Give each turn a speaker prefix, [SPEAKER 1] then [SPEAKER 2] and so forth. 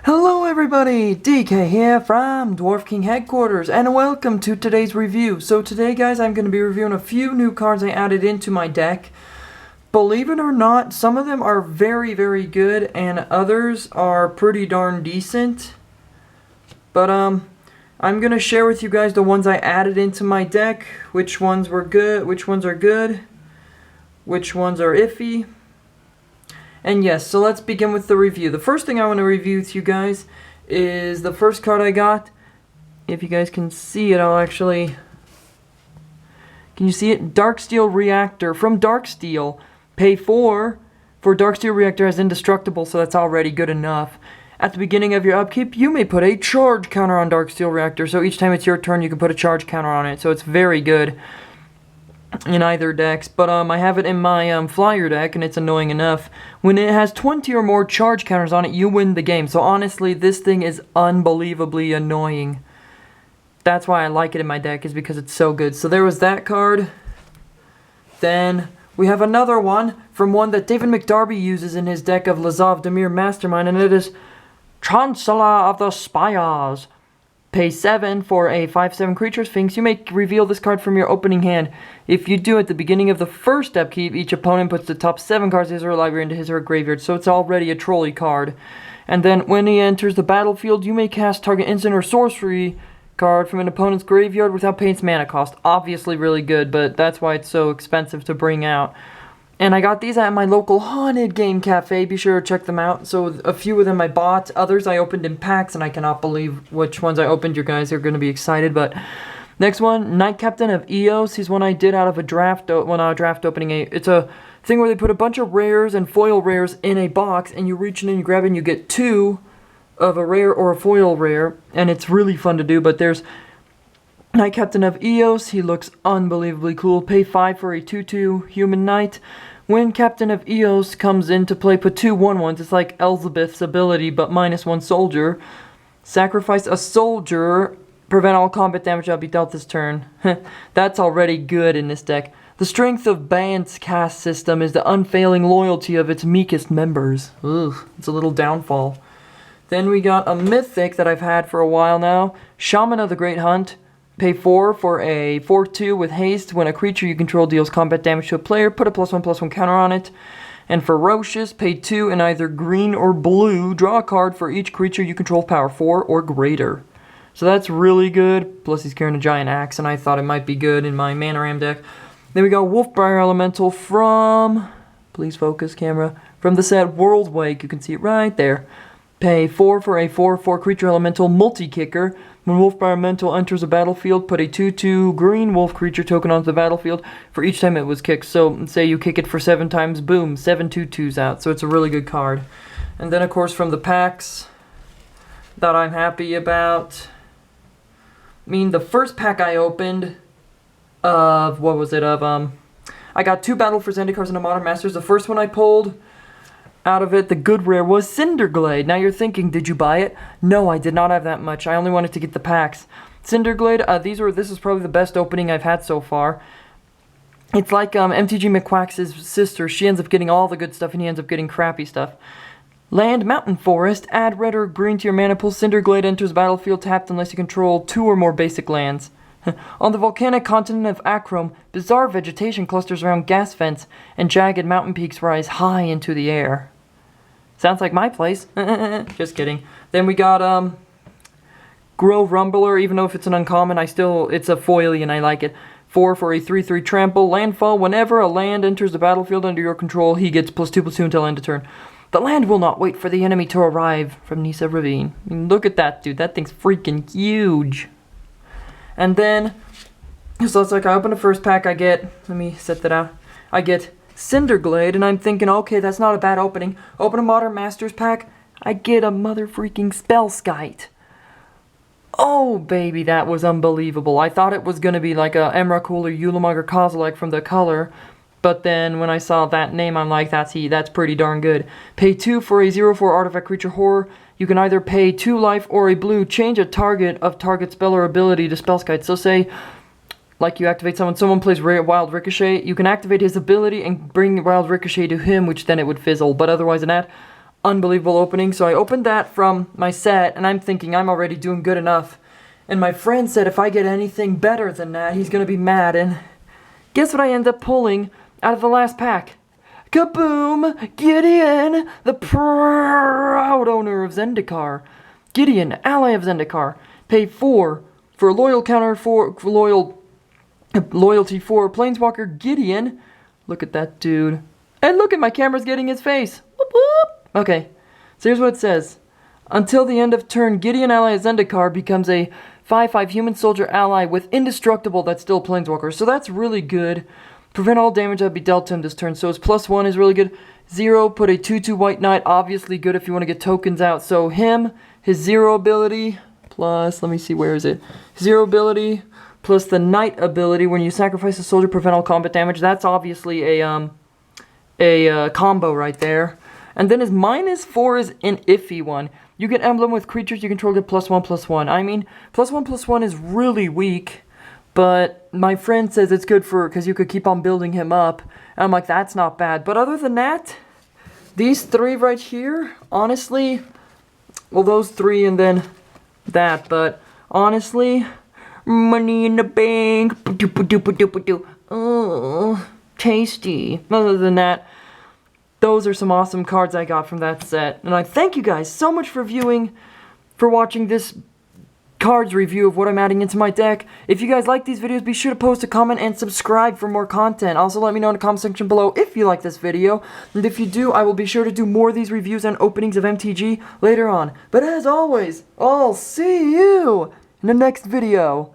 [SPEAKER 1] Hello everybody, DK here from Dwarf King Headquarters, and welcome to today's review. So today guys, I'm going to be reviewing a few new cards I added into my deck. Believe it or not, some of them are very good, and others are pretty darn decent. But I'm going to share with you guys the ones I added into my deck, which ones were good, which ones are good, which ones are iffy. And yes, so let's begin with the review. The first thing I want to review with you guys is the first card I got. If you guys can see it, I'll actually... Can you see it? Darksteel Reactor from Darksteel. Pay 4 for Darksteel Reactor as indestructible, so that's already good enough. At the beginning of your upkeep, you may put a charge counter on Darksteel Reactor, so each time it's your turn, you can put a charge counter on it, so it's very good in either decks. But I have it in my flyer deck, and it's annoying enough. When it has 20 or more charge counters on it, you win the game. So honestly, this thing is unbelievably annoying. That's why I like it in my deck, is because it's so good. So there was that card. Then we have another one from one that David McDarby uses in his deck of Lazov Demir Mastermind, and it is Chancellor of the Spires. Pay 7 for a 5/7 creature Sphinx. You may reveal this card from your opening hand. If you do at the beginning of the first upkeep, each opponent puts the top 7 cards of his or her library into his or her graveyard, so it's already a trolley card. And then when he enters the battlefield, you may cast target instant or sorcery card from an opponent's graveyard without paying its mana cost. Obviously really good, but that's why it's so expensive to bring out. And I got these at my local haunted game cafe. Be sure to check them out. So a few of them I bought. Others I opened in packs, and I cannot believe which ones I opened. You guys are going to be excited. But next one, Knight Captain of Eos. He's one I did out of a draft, draft opening. It's a thing where they put a bunch of rares and foil rares in a box, and you reach in and you grab it, and you get 2 of a rare or a foil rare. And it's really fun to do. But there's Knight Captain of Eos. He looks unbelievably cool. Pay 5 for a 2/2 human knight. When Captain of Eos comes into play, put 2 1/1s. It's like Elizabeth's ability, but -1 soldier. Sacrifice a soldier. Prevent all combat damage that will be dealt this turn. That's already good in this deck. The strength of Band's cast system is the unfailing loyalty of its meekest members. Ugh, it's a little downfall. Then we got a mythic that I've had for a while now. Shaman of the Great Hunt. Pay 4 for a 4/2 with haste. When a creature you control deals combat damage to a player, put a +1/+1 counter on it. And Ferocious, pay 2 in either green or blue. Draw a card for each creature you control power 4 or greater. So that's really good. Plus he's carrying a giant axe, and I thought it might be good in my Mana Ram deck. Then we got Wolfbriar Elemental from... Please focus, camera. From the set World Wake. You can see it right there. Pay 4 for a 4/4 creature elemental multi-kicker. When Wolfbriar Elemental enters a battlefield, put a 2/2 green wolf creature token onto the battlefield for each time it was kicked. So say you kick it for 7 times, boom, 7 2/2s out. So it's a really good card. And then of course from the packs that I'm happy about. I mean, the first pack I opened of, what was it, I got 2 Battle for Zendikars and a Modern Masters. The first one I pulled out of it, the good rare, was Cinderglade. Now you're thinking, did you buy it? No, I did not have that much. I only wanted to get the packs. Cinderglade, this is probably the best opening I've had so far. It's like MTG McQuack's sister. She ends up getting all the good stuff, and he ends up getting crappy stuff. Land, Mountain Forest, add red or green to your mana pool. Cinderglade enters battlefield tapped unless you control 2 or more basic lands. On the volcanic continent of Akrom, bizarre vegetation clusters around gas vents, and jagged mountain peaks rise high into the air. Sounds like my place. Just kidding. Then we got Grow Rumbler. Even though if it's an uncommon, it's a foily and I like it. 4 for a 3/3 trample. Landfall. Whenever a land enters the battlefield under your control, he gets +2/+2 until end of turn. The land will not wait for the enemy to arrive from Nisa Ravine. I mean, look at that, dude. That thing's freaking huge. And then, so it's like I open the first pack, I get, let me set that out, I get Cinderglade, and I'm thinking, okay, that's not a bad opening. Open a Modern Masters pack, I get a mother freaking Spellskite. Oh, baby, that was unbelievable. I thought it was going to be like a Emrakul or Ulamog or Kozilek from the color, but then when I saw that name, I'm like, that's pretty darn good. Pay 2 for a 0/4 artifact creature horror. You can either pay 2 life or a blue, change a target of target spell or ability to Spellskite. So say, like you activate someone plays Wild Ricochet, you can activate his ability and bring Wild Ricochet to him, which then it would fizzle. But otherwise than that, unbelievable opening. So I opened that from my set, and I'm thinking I'm already doing good enough. And my friend said if I get anything better than that, he's gonna be mad. And guess what I end up pulling out of the last pack? Kaboom! Gideon, the proud owner of Zendikar. Gideon, ally of Zendikar. Pay 4 for a loyal counter for loyalty for Planeswalker Gideon. Look at that dude. And look at my camera's getting his face. Whoop, whoop. Okay, so here's what it says. Until the end of turn, Gideon, ally of Zendikar, becomes a 5/5 human soldier ally with indestructible that's still Planeswalker. So that's really good. Prevent all damage that be dealt to him this turn. So his +1 is really good. 0, put a 2/2 white knight. Obviously good if you want to get tokens out. So him, his 0 ability, plus, let me see, where is it? 0 ability, plus the knight ability. When you sacrifice a soldier, prevent all combat damage. That's obviously a combo right there. And then his -4 is an iffy one. You get emblem with creatures you control, get +1/+1. I mean, +1/+1 is really weak. But my friend says it's good for, because you could keep on building him up. And I'm like, that's not bad. But other than that, these 3 right here, honestly, well, those 3 and then that. But honestly, money in the bank. Oh, tasty. Other than that, those are some awesome cards I got from that set. And I thank you guys so much for viewing, for watching this cards review of what I'm adding into my deck. If you guys like these videos, be sure to post a comment and subscribe for more content. Also, let me know in the comment section below if you like this video. And if you do, I will be sure to do more of these reviews and openings of MTG later on. But as always, I'll see you in the next video.